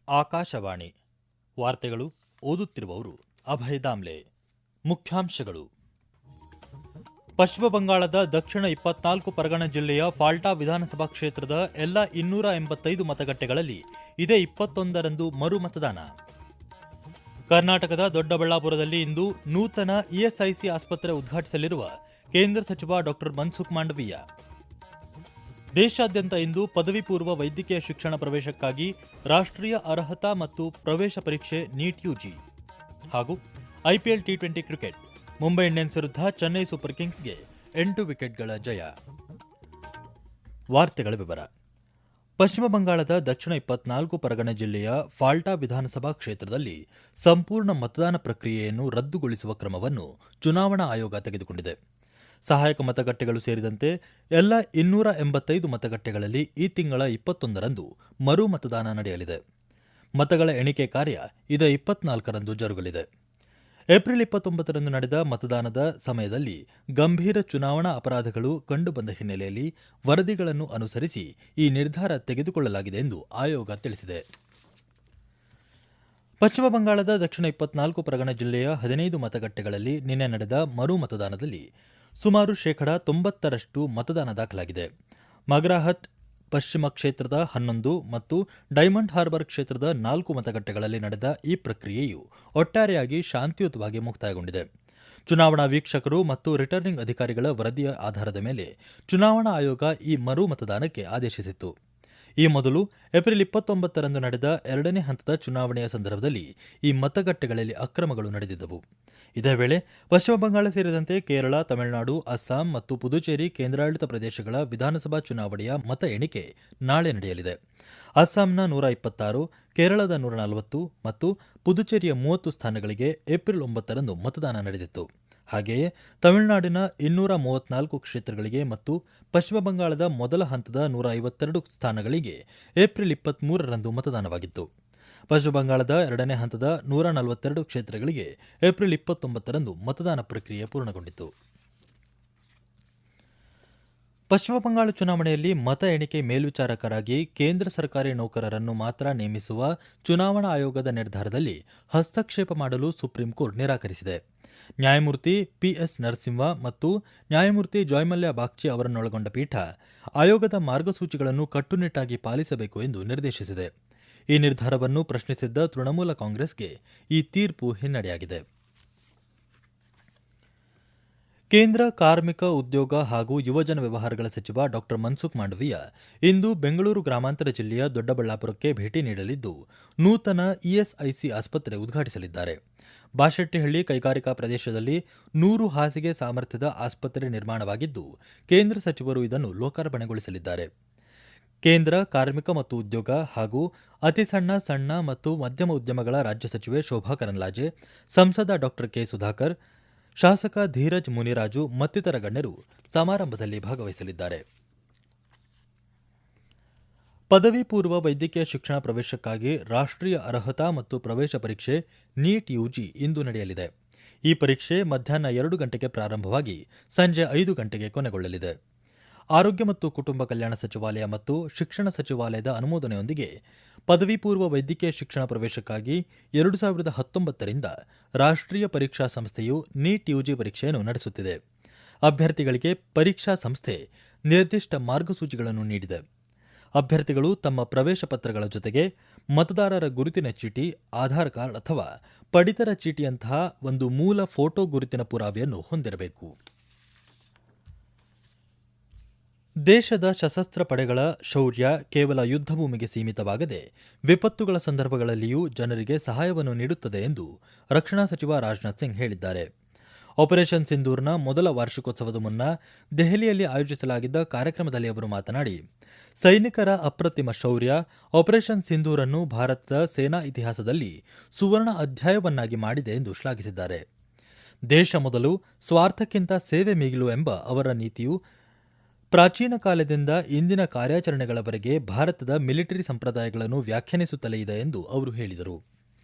ಆಕಾಶವಾಣಿ ವಾರ್ತೆಗಳು ಓದುತ್ತಿರುವವರು ಅಭಯ್ ದಾಮ್ಲೆ. ಮುಖ್ಯಾಂಶಗಳು. ಪಶ್ಚಿಮ ಬಂಗಾಳದ ದಕ್ಷಿಣ 24 ಪರಗಣ ಜಿಲ್ಲೆಯ ಫಾಲ್ಟಾ ವಿಧಾನಸಭಾ ಕ್ಷೇತ್ರದ ಎಲ್ಲ 285 ಮತಗಟ್ಟೆಗಳಲ್ಲಿ ಇದೇ 21ರಂದು ಮರು ಮತದಾನ. ಕರ್ನಾಟಕದ ದೊಡ್ಡಬಳ್ಳಾಪುರದಲ್ಲಿ ಇಂದು ನೂತನ ಇಎಸ್ಐಸಿ ಆಸ್ಪತ್ರೆ ಉದ್ಘಾಟಿಸಲಿರುವ ಕೇಂದ್ರ ಸಚಿವ ಡಾ ಮನ್ಸುಖ್ ಮಾಂಡವೀಯ. ದೇಶಾದ್ಯಂತ ಇಂದು ಪದವಿ ಪೂರ್ವ ವೈದ್ಯಕೀಯ ಶಿಕ್ಷಣ ಪ್ರವೇಶಕ್ಕಾಗಿ ರಾಷ್ಟ್ರೀಯ ಅರ್ಹತಾ ಮತ್ತು ಪ್ರವೇಶ ಪರೀಕ್ಷೆ ನೀಟ್ ಯುಜಿ. ಹಾಗೂ IPL T20 cricket Mumbai Indians ವಿರುದ್ಧ ಚೆನ್ನೈ ಸೂಪರ್ ಕಿಂಗ್ಸ್ಗೆ 8 ವಿಕೆಟ್ಗಳ ಜಯ. ವಾರ್ತೆಗಳ ವಿವರ. ಪಶ್ಚಿಮ ಬಂಗಾಳದ ದಕ್ಷಿಣ 24 ಪರಗಣ ಜಿಲ್ಲೆಯ ಫಾಲ್ಟಾ ವಿಧಾನಸಭಾ ಕ್ಷೇತ್ರದಲ್ಲಿ ಸಂಪೂರ್ಣ ಮತದಾನ ಪ್ರಕ್ರಿಯೆಯನ್ನು ರದ್ದುಗೊಳಿಸುವ ಕ್ರಮವನ್ನು ಚುನಾವಣಾ ಆಯೋಗ ತೆಗೆದುಕೊಂಡಿದೆ. ಸಹಾಯಕ ಮತಗಟ್ಟೆಗಳು ಸೇರಿದಂತೆ ಎಲ್ಲ 285 ಮತಗಟ್ಟೆಗಳಲ್ಲಿ ಈ ತಿಂಗಳ 21ರಂದು ಮರು ಮತದಾನ ನಡೆಯಲಿದೆ. ಮತಗಳ ಎಣಿಕೆ ಕಾರ್ಯ ಇದೇ 24ರಂದು ಜರುಗಲಿದೆ. ಏಪ್ರಿಲ್ 29ರಂದು ನಡೆದ ಮತದಾನದ ಸಮಯದಲ್ಲಿ ಗಂಭೀರ ಚುನಾವಣಾ ಅಪರಾಧಗಳು ಕಂಡುಬಂದ ಹಿನ್ನೆಲೆಯಲ್ಲಿ ವರದಿಗಳನ್ನು ಅನುಸರಿಸಿ ಈ ನಿರ್ಧಾರ ತೆಗೆದುಕೊಳ್ಳಲಾಗಿದೆ ಎಂದು ಆಯೋಗ ತಿಳಿಸಿದೆ. ಪಶ್ಚಿಮ ಬಂಗಾಳದ ದಕ್ಷಿಣ 24 ಪರಗಣ ಜಿಲ್ಲೆಯ 15 ಮತಗಟ್ಟೆಗಳಲ್ಲಿ ನಿನ್ನೆ ನಡೆದ ಮರು ಮತದಾನದಲ್ಲಿ ಸುಮಾರು 90% ಮತದಾನ ದಾಖಲಾಗಿದೆ. ಮಗ್ರಾಹತ್ ಪಶ್ಚಿಮ ಕ್ಷೇತ್ರದ 11 ಮತ್ತು ಡೈಮಂಡ್ ಹಾರ್ಬರ್ ಕ್ಷೇತ್ರದ 4 ಮತಗಟ್ಟೆಗಳಲ್ಲಿ ನಡೆದ ಈ ಪ್ರಕ್ರಿಯೆಯು ಒಟ್ಟಾರೆಯಾಗಿ ಶಾಂತಿಯುತವಾಗಿ ಮುಕ್ತಾಯಗೊಂಡಿದೆ. ಚುನಾವಣಾ ವೀಕ್ಷಕರು ಮತ್ತು ರಿಟರ್ನಿಂಗ್ ಅಧಿಕಾರಿಗಳ ವರದಿಯ ಆಧಾರದ ಮೇಲೆ ಚುನಾವಣಾ ಆಯೋಗ ಈ ಮರು ಮತದಾನಕ್ಕೆ ಆದೇಶಿಸಿತ್ತು. ಈ ಮೊದಲು ಏಪ್ರಿಲ್ 29ರಂದು ನಡೆದ 2ನೇ ಹಂತದ ಚುನಾವಣೆಯ ಸಂದರ್ಭದಲ್ಲಿ ಈ ಮತಗಟ್ಟೆಗಳಲ್ಲಿ ಅಕ್ರಮಗಳು ನಡೆದಿದ್ದವು. ಇದೇ ವೇಳೆ ಪಶ್ಚಿಮ ಬಂಗಾಳ ಸೇರಿದಂತೆ ಕೇರಳ, ತಮಿಳುನಾಡು, ಅಸ್ಸಾಂ ಮತ್ತು ಪುದುಚೇರಿ ಕೇಂದ್ರಾಡಳಿತ ಪ್ರದೇಶಗಳ ವಿಧಾನಸಭಾ ಚುನಾವಣೆಯ ಮತ ಎಣಿಕೆ ನಾಳೆ ನಡೆಯಲಿದೆ. ಅಸ್ಸಾಂನ 126, ಕೇರಳದ 140 ಮತ್ತು ಪುದುಚೇರಿಯ 30 ಸ್ಥಾನಗಳಿಗೆ ಏಪ್ರಿಲ್ 9ರಂದು ಮತದಾನ ನಡೆದಿತ್ತು. ಹಾಗೆಯೇ ತಮಿಳುನಾಡಿನ 234 ಕ್ಷೇತ್ರಗಳಿಗೆ ಮತ್ತು ಪಶ್ಚಿಮ ಬಂಗಾಳದ ಮೊದಲ ಹಂತದ 152 ಸ್ಥಾನಗಳಿಗೆ ಏಪ್ರಿಲ್ 23ರಂದು ಮತದಾನವಾಗಿತ್ತು. ಪಶ್ಚಿಮ ಬಂಗಾಳದ 2ನೇ ಹಂತದ 142 ಕ್ಷೇತ್ರಗಳಿಗೆ ಏಪ್ರಿಲ್ 29ರಂದು ಮತದಾನ ಪ್ರಕ್ರಿಯೆ ಪೂರ್ಣಗೊಂಡಿತು. ಪಶ್ಚಿಮ ಬಂಗಾಳ ಚುನಾವಣೆಯಲ್ಲಿ ಮತ ಎಣಿಕೆ ಮೇಲ್ವಿಚಾರಕರಾಗಿ ಕೇಂದ್ರ ಸರ್ಕಾರಿ ನೌಕರರನ್ನು ಮಾತ್ರ ನೇಮಿಸುವ ಚುನಾವಣಾ ಆಯೋಗದ ನಿರ್ಧಾರದಲ್ಲಿ ಹಸ್ತಕ್ಷೇಪ ಮಾಡಲು ಸುಪ್ರೀಂ ಕೋರ್ಟ್ ನಿರಾಕರಿಸಿದೆ. ನ್ಯಾಯಮೂರ್ತಿ ಪಿಎಸ್ ನರಸಿಂಹ ಮತ್ತು ನ್ಯಾಯಮೂರ್ತಿ ಜಯಮಲ್ಯ ಬಾಗ್ಚಿ ಅವರನ್ನೊಳಗೊಂಡ ಪೀಠ ಆಯೋಗದ ಮಾರ್ಗಸೂಚಿಗಳನ್ನು ಕಟ್ಟುನಿಟ್ಟಾಗಿ ಪಾಲಿಸಬೇಕು ಎಂದು ನಿರ್ದೇಶಿಸಿದೆ. ಈ ನಿರ್ಧಾರವನ್ನು ಪ್ರಶ್ನಿಸಿದ್ದ ತೃಣಮೂಲ ಕಾಂಗ್ರೆಸ್ಗೆ ಈ ತೀರ್ಪು ಹಿನ್ನಡೆಯಾಗಿದೆ. ಕೇಂದ್ರ ಕಾರ್ಮಿಕ, ಉದ್ಯೋಗ ಹಾಗೂ ಯುವಜನ ವ್ಯವಹಾರಗಳ ಸಚಿವ ಡಾ ಮನ್ಸುಖ್ ಮಾಂಡವೀಯ ಇಂದು ಬೆಂಗಳೂರು ಗ್ರಾಮಾಂತರ ಜಿಲ್ಲೆಯ ದೊಡ್ಡಬಳ್ಳಾಪುರಕ್ಕೆ ಭೇಟಿ ನೀಡಲಿದ್ದು ನೂತನ ಇಎಸ್ಐಸಿ ಆಸ್ಪತ್ರೆ ಉದ್ಘಾಟಿಸಲಿದ್ದಾರೆ. ಬಾಶೆಟ್ಟಿಹಳ್ಳಿ ಕೈಗಾರಿಕಾ ಪ್ರದೇಶದಲ್ಲಿ 100 ಹಾಸಿಗೆ ಸಾಮರ್ಥ್ಯದ ಆಸ್ಪತ್ರೆ ನಿರ್ಮಾಣವಾಗಿದ್ದು ಕೇಂದ್ರ ಸಚಿವರು ಇದನ್ನು ಲೋಕಾರ್ಪಣೆಗೊಳಿಸಲಿದ್ದಾರೆ. ಕೇಂದ್ರ ಕಾರ್ಮಿಕ ಮತ್ತು ಉದ್ಯೋಗ ಹಾಗೂ ಅತಿ ಸಣ್ಣ ಮತ್ತು ಮಧ್ಯಮ ಉದ್ಯಮಗಳ ರಾಜ್ಯ ಸಚಿವೆ ಶೋಭಾ ಕರಂದ್ಲಾಜೆ, ಸಂಸದ ಡಾ ಕೆ ಸುಧಾಕರ್, ಶಾಸಕ ಧೀರಜ್ ಮುನಿರಾಜು ಮತ್ತಿತರ ಗಣ್ಯರು ಸಮಾರಂಭದಲ್ಲಿ ಭಾಗವಹಿಸಲಿದ್ದಾರೆ. ಪದವಿ ಪೂರ್ವ ವೈದ್ಯಕೀಯ ಶಿಕ್ಷಣ ಪ್ರವೇಶಕ್ಕಾಗಿ ರಾಷ್ಟ್ರೀಯ ಅರ್ಹತಾ ಮತ್ತು ಪ್ರವೇಶ ಪರೀಕ್ಷೆ ನೀಟ್ ಯುಜಿ ಇಂದು ನಡೆಯಲಿದೆ. ಈ ಪರೀಕ್ಷೆ ಮಧ್ಯಾಹ್ನ 2 ಗಂಟೆಗೆ ಪ್ರಾರಂಭವಾಗಿ ಸಂಜೆ 5 ಗಂಟೆಗೆ ಕೊನೆಗೊಳ್ಳಲಿದೆ. ಆರೋಗ್ಯ ಮತ್ತು ಕುಟುಂಬ ಕಲ್ಯಾಣ ಸಚಿವಾಲಯ ಮತ್ತು ಶಿಕ್ಷಣ ಸಚಿವಾಲಯದ ಅನುಮೋದನೆಯೊಂದಿಗೆ ಪದವಿ ಪೂರ್ವ ವೈದ್ಯಕೀಯ ಶಿಕ್ಷಣ ಪ್ರವೇಶಕ್ಕಾಗಿ 2019ರಿಂದ ರಾಷ್ಟ್ರೀಯ ಪರೀಕ್ಷಾ ಸಂಸ್ಥೆಯು ನೀಟ್ ಯುಜಿ ಪರೀಕ್ಷೆಯನ್ನು ನಡೆಸುತ್ತಿದೆ. ಅಭ್ಯರ್ಥಿಗಳಿಗೆ ಪರೀಕ್ಷಾ ಸಂಸ್ಥೆ ನಿರ್ದಿಷ್ಟ ಮಾರ್ಗಸೂಚಿಗಳನ್ನು ನೀಡಿದೆ. ಅಭ್ಯರ್ಥಿಗಳು ತಮ್ಮ ಪ್ರವೇಶ ಪತ್ರಗಳ ಜೊತೆಗೆ ಮತದಾರರ ಗುರುತಿನ ಚೀಟಿ, ಆಧಾರ್ ಕಾರ್ಡ್ ಅಥವಾ ಪಡಿತರ ಚೀಟಿಯಂತಹ ಒಂದು ಮೂಲ ಫೋಟೋ ಗುರುತಿನ ಪುರಾವೆಯನ್ನು ಹೊಂದಿರಬೇಕು. ದೇಶದ ಸಶಸ್ತ್ರ ಪಡೆಗಳ ಶೌರ್ಯ ಕೇವಲ ಯುದ್ಧ ಭೂಮಿಗೆ ಸೀಮಿತವಾಗದೆ ವಿಪತ್ತುಗಳ ಸಂದರ್ಭಗಳಲ್ಲಿಯೂ ಜನರಿಗೆ ಸಹಾಯವನ್ನು ನೀಡುತ್ತದೆ ಎಂದು ರಕ್ಷಣಾ ಸಚಿವ ರಾಜನಾಥ್ ಸಿಂಗ್ ಹೇಳಿದ್ದಾರೆ. ಆಪರೇಷನ್ ಸಿಂಧೂರ್ನ ಮೊದಲ ವಾರ್ಷಿಕೋತ್ಸವದ ಮುನ್ನ ದೆಹಲಿಯಲ್ಲಿ ಆಯೋಜಿಸಲಾಗಿದ್ದ ಕಾರ್ಯಕ್ರಮದಲ್ಲಿ ಅವರು ಮಾತನಾಡಿ, ಸೈನಿಕರ ಅಪ್ರತಿಮ ಶೌರ್ಯ ಆಪರೇಷನ್ ಸಿಂಧೂರ್ ಅನ್ನು ಭಾರತದ ಸೇನಾ ಇತಿಹಾಸದಲ್ಲಿ ಸುವರ್ಣ ಅಧ್ಯಾಯವನ್ನಾಗಿ ಮಾಡಿದೆ ಎಂದು ಶ್ಲಾಘಿಸಿದ್ದಾರೆ. ದೇಶ ಮೊದಲು, ಸ್ವಾರ್ಥಕ್ಕಿಂತ ಸೇವೆ ಮಿಗಿಲು ಎಂಬ ಅವರ ನೀತಿಯು ಪ್ರಾಚೀನ ಕಾಲದಿಂದ ಇಂದಿನ ಕಾರ್ಯಾಚರಣೆಗಳವರೆಗೆ ಭಾರತದ ಮಿಲಿಟರಿ ಸಂಪ್ರದಾಯಗಳನ್ನು ವ್ಯಾಖ್ಯಾನಿಸುತ್ತಲೇ ಇದೆ ಎಂದು ಅವರು ಹೇಳಿದರು.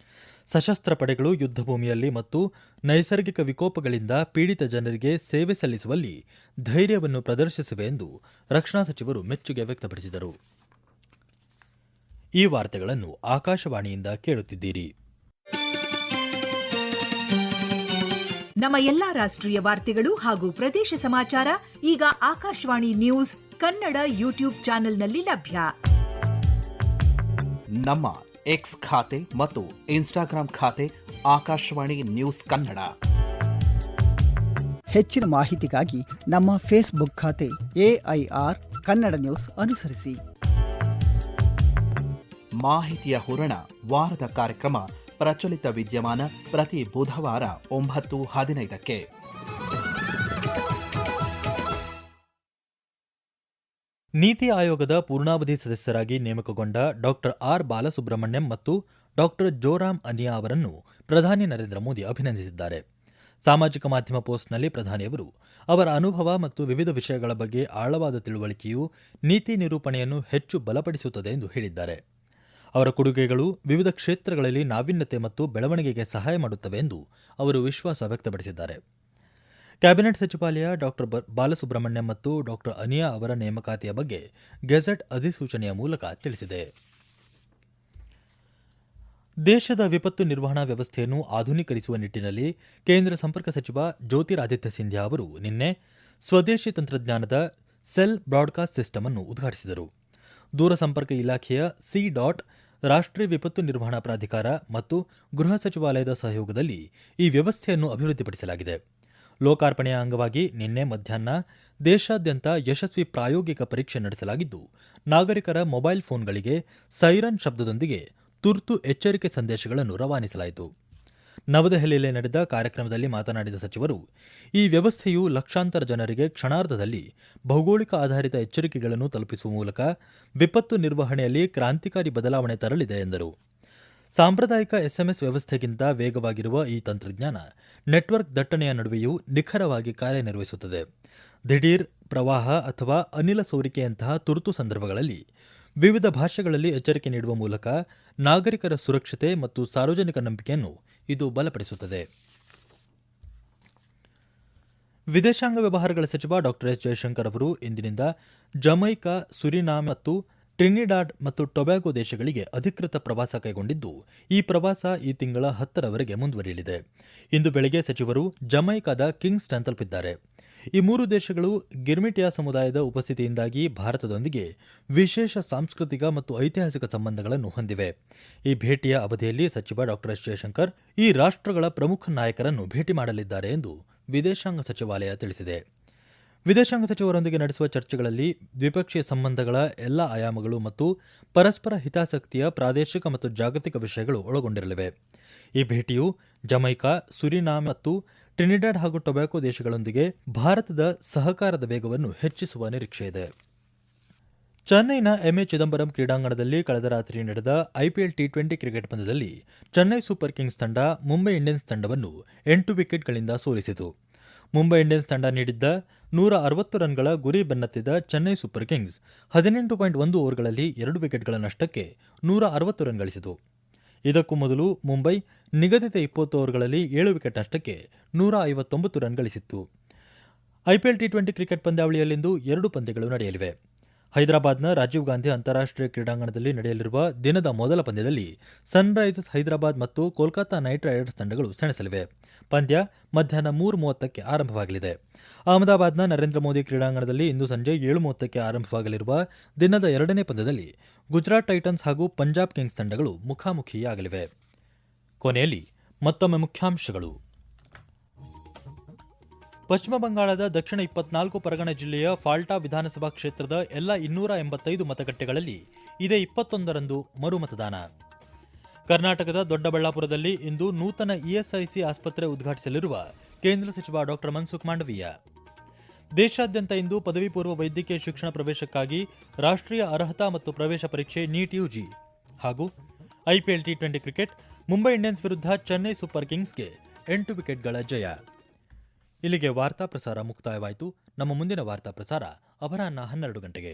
ಸಶಸ್ತ್ರ ಪಡೆಗಳು ಯುದ್ಧಭೂಮಿಯಲ್ಲಿ ಮತ್ತು ನೈಸರ್ಗಿಕ ವಿಕೋಪಗಳಿಂದ ಪೀಡಿತ ಜನರಿಗೆ ಸೇವೆ ಸಲ್ಲಿಸುವಲ್ಲಿ ಧೈರ್ಯವನ್ನು ಪ್ರದರ್ಶಿಸಿವೆ ಎಂದು ರಕ್ಷಣಾ ಸಚಿವರು ಮೆಚ್ಚುಗೆ ವ್ಯಕ್ತಪಡಿಸಿದರು. ಈ ವಾರ್ತೆಗಳನ್ನು ಆಕಾಶವಾಣಿಯಿಂದ ಕೇಳುತ್ತಿದ್ದೀರಿ. ನಮ್ಮ ಎಲ್ಲಾ ರಾಷ್ಟ್ರೀಯ ವಾರ್ತೆಗಳು ಹಾಗೂ ಪ್ರದೇಶ ಸಮಾಚಾರ ಈಗ ಆಕಾಶವಾಣಿ ನ್ಯೂಸ್ ಕನ್ನಡ ಯೂಟ್ಯೂಬ್ ಚಾನೆಲ್ನಲ್ಲಿ ಲಭ್ಯ. ನಮ್ಮ ಎಕ್ಸ್ ಖಾತೆ ಮತ್ತು ಇನ್ಸ್ಟಾಗ್ರಾಂ ಖಾತೆ ಆಕಾಶವಾಣಿ ನ್ಯೂಸ್ ಕನ್ನಡ. ಹೆಚ್ಚಿನ ಮಾಹಿತಿಗಾಗಿ ನಮ್ಮ ಫೇಸ್ಬುಕ್ ಖಾತೆ AIR ಕನ್ನಡ ನ್ಯೂಸ್ ಅನುಸರಿಸಿ. ಮಾಹಿತಿಯ ಹೂರಣ ವಾರದ ಕಾರ್ಯಕ್ರಮ ಪ್ರಚಲಿತ ವಿದ್ಯಮಾನ ಪ್ರತಿ ಬುಧವಾರ 9:15. ನೀತಿ ಆಯೋಗದ ಪೂರ್ಣಾವಧಿ ಸದಸ್ಯರಾಗಿ ನೇಮಕಗೊಂಡ ಡಾಕ್ಟರ್ ಆರ್ ಬಾಲಸುಬ್ರಹ್ಮಣ್ಯಂ ಮತ್ತು ಡಾಕ್ಟರ್ ಜೋರಾಮ್ ಅನಿಯಾ ಅವರನ್ನು ಪ್ರಧಾನಿ ನರೇಂದ್ರ ಮೋದಿ ಅಭಿನಂದಿಸಿದ್ದಾರೆ. ಸಾಮಾಜಿಕ ಮಾಧ್ಯಮ ಪೋಸ್ಟ್ನಲ್ಲಿ ಪ್ರಧಾನಿಯವರು ಅವರ ಅನುಭವ ಮತ್ತು ವಿವಿಧ ವಿಷಯಗಳ ಬಗ್ಗೆ ಆಳವಾದ ತಿಳುವಳಿಕೆಯು ನೀತಿ ನಿರೂಪಣೆಯನ್ನು ಹೆಚ್ಚು ಬಲಪಡಿಸುತ್ತದೆ ಎಂದು ಹೇಳಿದ್ದಾರೆ. ಅವರ ಕೊಡುಗೆಗಳು ವಿವಿಧ ಕ್ಷೇತ್ರಗಳಲ್ಲಿ ನಾವೀನ್ಯತೆ ಮತ್ತು ಬೆಳವಣಿಗೆಗೆ ಸಹಾಯ ಮಾಡುತ್ತವೆ ಎಂದು ಅವರು ವಿಶ್ವಾಸ ವ್ಯಕ್ತಪಡಿಸಿದ್ದಾರೆ. ಕ್ಯಾಬಿನೆಟ್ ಸಚಿವಾಲಯ ಡಾಕ್ಟರ್ ಬಾಲಸುಬ್ರಹ್ಮಣ್ಯಂ ಮತ್ತು ಡಾಕ್ಟರ್ ಅನಿಯಾ ಅವರ ನೇಮಕಾತಿಯ ಬಗ್ಗೆ ಗೆಜೆಟ್ ಅಧಿಸೂಚನೆಯ ಮೂಲಕ ತಿಳಿಸಿದೆ. ದೇಶದ ವಿಪತ್ತು ನಿರ್ವಹಣಾ ವ್ಯವಸ್ಥೆಯನ್ನು ಆಧುನೀಕರಿಸುವ ನಿಟ್ಟಿನಲ್ಲಿ ಕೇಂದ್ರ ಸಂಪರ್ಕ ಸಚಿವ ಜ್ಯೋತಿರಾದಿತ್ಯ ಸಿಂಧ್ಯಾ ಅವರು ನಿನ್ನೆ ಸ್ವದೇಶಿ ತಂತ್ರಜ್ಞಾನದ ಸೆಲ್ ಬ್ರಾಡ್ಕಾಸ್ಟ್ ಸಿಸ್ಟಮ್ ಅನ್ನು ಉದ್ಘಾಟಿಸಿದರು. ದೂರಸಂಪರ್ಕ ಇಲಾಖೆಯ ರಾಷ್ಟ್ರೀಯ ವಿಪತ್ತು ನಿರ್ವಹಣಾ ಪ್ರಾಧಿಕಾರ ಮತ್ತು ಗೃಹ ಸಚಿವಾಲಯದ ಸಹಯೋಗದಲ್ಲಿ ಈ ವ್ಯವಸ್ಥೆಯನ್ನು ಅಭಿವೃದ್ಧಿಪಡಿಸಲಾಗಿದೆ. ಲೋಕಾರ್ಪಣೆಯ ಅಂಗವಾಗಿ ನಿನ್ನೆ ಮಧ್ಯಾಹ್ನ ದೇಶಾದ್ಯಂತ ಯಶಸ್ವಿ ಪ್ರಾಯೋಗಿಕ ಪರೀಕ್ಷೆ ನಡೆಸಲಾಗಿದ್ದು, ನಾಗರಿಕರ ಮೊಬೈಲ್ ಫೋನ್ಗಳಿಗೆ ಸೈರನ್ ಶಬ್ದದೊಂದಿಗೆ ತುರ್ತು ಎಚ್ಚರಿಕೆ ಸಂದೇಶಗಳನ್ನು ರವಾನಿಸಲಾಯಿತು. ನವದೆಹಲಿಯಲ್ಲಿ ನಡೆದ ಕಾರ್ಯಕ್ರಮದಲ್ಲಿ ಮಾತನಾಡಿದ ಸಚಿವರು, ಈ ವ್ಯವಸ್ಥೆಯು ಲಕ್ಷಾಂತರ ಜನರಿಗೆ ಕ್ಷಣಾರ್ಧದಲ್ಲಿ ಭೌಗೋಳಿಕ ಆಧಾರಿತ ಎಚ್ಚರಿಕೆಗಳನ್ನು ತಲುಪಿಸುವ ಮೂಲಕ ವಿಪತ್ತು ನಿರ್ವಹಣೆಯಲ್ಲಿ ಕ್ರಾಂತಿಕಾರಿ ಬದಲಾವಣೆ ತರಲಿದೆ ಎಂದರು. ಸಾಂಪ್ರದಾಯಿಕ SMS ವ್ಯವಸ್ಥೆಗಿಂತ ವೇಗವಾಗಿರುವ ಈ ತಂತ್ರಜ್ಞಾನ ನೆಟ್ವರ್ಕ್ ದಟ್ಟಣೆಯ ನಡುವೆಯೂ ನಿಖರವಾಗಿ ಕಾರ್ಯನಿರ್ವಹಿಸುತ್ತದೆ. ದಿಢೀರ್ ಪ್ರವಾಹ ಅಥವಾ ಅನಿಲ ಸೋರಿಕೆಯಂತಹ ತುರ್ತು ಸಂದರ್ಭಗಳಲ್ಲಿ ವಿವಿಧ ಭಾಷೆಗಳಲ್ಲಿ ಎಚ್ಚರಿಕೆ ನೀಡುವ ಮೂಲಕ ನಾಗರಿಕರ ಸುರಕ್ಷತೆ ಮತ್ತು ಸಾರ್ವಜನಿಕ ನಂಬಿಕೆಯನ್ನು ಇದು ಬಲಪಡಿಸುತ್ತದೆ. ವಿದೇಶಾಂಗ ವ್ಯವಹಾರಗಳ ಸಚಿವ ಡಾ ಎಸ್ ಜಯಶಂಕರ್ ಅವರು ಇಂದಿನಿಂದ ಜಮೈಕಾ, ಸುರಿನಾಮ್ ಮತ್ತು ಟ್ರಿನಿಡಾಡ್ ಮತ್ತು ಟೊಬ್ಯಾಗೊ ದೇಶಗಳಿಗೆ ಅಧಿಕೃತ ಪ್ರವಾಸ ಕೈಗೊಂಡಿದ್ದು, ಈ ಪ್ರವಾಸ ಈ ತಿಂಗಳ 10ರವರೆಗೆ ಮುಂದುವರಿಯಲಿದೆ. ಇಂದು ಬೆಳಗ್ಗೆ ಸಚಿವರು ಜಮೈಕಾದ ಕಿಂಗ್ಸ್ಟನ್ ತಲುಪಿದ್ದಾರೆ. ಈ ಮೂರು ದೇಶಗಳು ಗಿರ್ಮಿಟಿಯಾ ಸಮುದಾಯದ ಉಪಸ್ಥಿತಿಯಿಂದಾಗಿ ಭಾರತದೊಂದಿಗೆ ವಿಶೇಷ ಸಾಂಸ್ಕೃತಿಕ ಮತ್ತು ಐತಿಹಾಸಿಕ ಸಂಬಂಧಗಳನ್ನು ಹೊಂದಿವೆ. ಈ ಭೇಟಿಯ ಅವಧಿಯಲ್ಲಿ ಸಚಿವ ಡಾ ಎಸ್ ಜಯಶಂಕರ್ ಈ ರಾಷ್ಟ್ರಗಳ ಪ್ರಮುಖ ನಾಯಕರನ್ನು ಭೇಟಿ ಮಾಡಲಿದ್ದಾರೆ ಎಂದು ವಿದೇಶಾಂಗ ಸಚಿವಾಲಯ ತಿಳಿಸಿದೆ. ವಿದೇಶಾಂಗ ಸಚಿವರೊಂದಿಗೆ ನಡೆಸುವ ಚರ್ಚೆಗಳಲ್ಲಿ ದ್ವಿಪಕ್ಷೀಯ ಸಂಬಂಧಗಳ ಎಲ್ಲ ಆಯಾಮಗಳು ಮತ್ತು ಪರಸ್ಪರ ಹಿತಾಸಕ್ತಿಯ ಪ್ರಾದೇಶಿಕ ಮತ್ತು ಜಾಗತಿಕ ವಿಷಯಗಳು ಒಳಗೊಂಡಿರಲಿವೆ. ಈ ಭೇಟಿಯು ಜಮೈಕಾ, ಸುರಿನಾಮ್ ಮತ್ತು ಟ್ರಿನಿಡಾಡ್ ಹಾಗೂ ಟೊಬ್ಯಾಕೊ ದೇಶಗಳೊಂದಿಗೆ ಭಾರತದ ಸಹಕಾರದ ವೇಗವನ್ನು ಹೆಚ್ಚಿಸುವ ನಿರೀಕ್ಷೆಯಿದೆ. ಚೆನ್ನೈನ ಎಂಎ ಚಿದಂಬರಂ ಕ್ರೀಡಾಂಗಣದಲ್ಲಿ ಕಳೆದ ರಾತ್ರಿ ನಡೆದ ಐಪಿಎಲ್ ಟಿ20 ಕ್ರಿಕೆಟ್ ಪಂದ್ಯದಲ್ಲಿ ಚೆನ್ನೈ ಸೂಪರ್ ಕಿಂಗ್ಸ್ ತಂಡ ಮುಂಬೈ ಇಂಡಿಯನ್ಸ್ ತಂಡವನ್ನು 8 ವಿಕೆಟ್ಗಳಿಂದ ಸೋಲಿಸಿತು. ಮುಂಬೈ ಇಂಡಿಯನ್ಸ್ ತಂಡ ನೀಡಿದ್ದ 160 ರನ್ಗಳ ಗುರಿ ಬೆನ್ನತ್ತಿದ ಚೆನ್ನೈ ಸೂಪರ್ ಕಿಂಗ್ಸ್ 18.1 ಓವರ್ಗಳಲ್ಲಿ 2 ವಿಕೆಟ್ಗಳ ನಷ್ಟಕ್ಕೆ 160 ರನ್ ಗಳಿಸಿತು. ಇದಕ್ಕೂ ಮೊದಲು ಮುಂಬೈ ನಿಗದಿತ 20 ಓವರ್ಗಳಲ್ಲಿ 7 ವಿಕೆಟ್ ನಷ್ಟಕ್ಕೆ 159 ರನ್ ಗಳಿಸಿತ್ತು. ಐಪಿಎಲ್ ಟಿ20 ಕ್ರಿಕೆಟ್ ಪಂದ್ಯಾವಳಿಯಲ್ಲಿಂದು 2 ಪಂದ್ಯಗಳು ನಡೆಯಲಿವೆ. ಹೈದರಾಬಾದ್ನ ರಾಜೀವ್ ಗಾಂಧಿ ಅಂತಾರಾಷ್ಟ್ರೀಯ ಕ್ರೀಡಾಂಗಣದಲ್ಲಿ ನಡೆಯಲಿರುವ ದಿನದ ಮೊದಲ ಪಂದ್ಯದಲ್ಲಿ ಸನ್ರೈಸರ್ಸ್ ಹೈದರಾಬಾದ್ ಮತ್ತು ಕೋಲ್ಕತಾ ನೈಟ್ ರೈಡರ್ಸ್ ತಂಡಗಳು ಸೆಣಸಲಿವೆ. ಪಂದ್ಯ ಮಧ್ಯಾಹ್ನ 3:30ಕ್ಕೆ ಆರಂಭವಾಗಲಿದೆ. ಅಹಮದಾಬಾದ್ನ ನರೇಂದ್ರ ಮೋದಿ ಕ್ರೀಡಾಂಗಣದಲ್ಲಿ ಇಂದು ಸಂಜೆ 7:30ಕ್ಕೆ ಆರಂಭವಾಗಲಿರುವ ದಿನದ 2ನೇ ಪಂದ್ಯದಲ್ಲಿ ಗುಜರಾತ್ ಟೈಟನ್ಸ್ ಹಾಗೂ ಪಂಜಾಬ್ ಕಿಂಗ್ಸ್ ತಂಡಗಳು ಮುಖಾಮುಖಿಯಾಗಲಿವೆ. ಕೊನೆಯಲ್ಲಿ ಮತ್ತೊಮ್ಮೆ ಮುಖ್ಯಾಂಶಗಳು. ಪಶ್ಚಿಮ ಬಂಗಾಳದ ದಕ್ಷಿಣ 24 ಪರಗಣ ಜಿಲ್ಲೆಯ ಫಾಲ್ಟಾ ವಿಧಾನಸಭಾ ಕ್ಷೇತ್ರದ ಎಲ್ಲ 285 ಮತಗಟ್ಟೆಗಳಲ್ಲಿ ಇದೇ 21ರಂದು ಮರುಮತದಾನ. ಕರ್ನಾಟಕದ ದೊಡ್ಡಬಳ್ಳಾಪುರದಲ್ಲಿ ಇಂದು ನೂತನ ಇಎಸ್ಐಸಿ ಆಸ್ಪತ್ರೆ ಉದ್ಘಾಟಿಸಲಿರುವ ಕೇಂದ್ರ ಸಚಿವ ಡಾ ಮನ್ಸುಖ್ ಮಾಂಡವೀಯ. ದೇಶಾದ್ಯಂತ ಇಂದು ಪದವಿ ಪೂರ್ವ ವೈದ್ಯಕೀಯ ಶಿಕ್ಷಣ ಪ್ರವೇಶಕ್ಕಾಗಿ ರಾಷ್ಟ್ರೀಯ ಅರ್ಹತಾ ಮತ್ತು ಪ್ರವೇಶ ಪರೀಕ್ಷೆ ನೀಟ್ ಯುಜಿ. ಹಾಗೂ IPL T20 cricket Mumbai Indians ವಿರುದ್ಧ ಚೆನ್ನೈ ಸೂಪರ್ ಕಿಂಗ್ಸ್ಗೆ 8 ವಿಕೆಟ್ಗಳ ಜಯ. ಇಲ್ಲಿಗೆ ವಾರ್ತಾ ಪ್ರಸಾರ ಮುಕ್ತಾಯವಾಯಿತು. ನಮ್ಮ ಮುಂದಿನ ವಾರ್ತಾ ಪ್ರಸಾರ ಅಪರಾಹ್ನ 12 ಗಂಟೆಗೆ.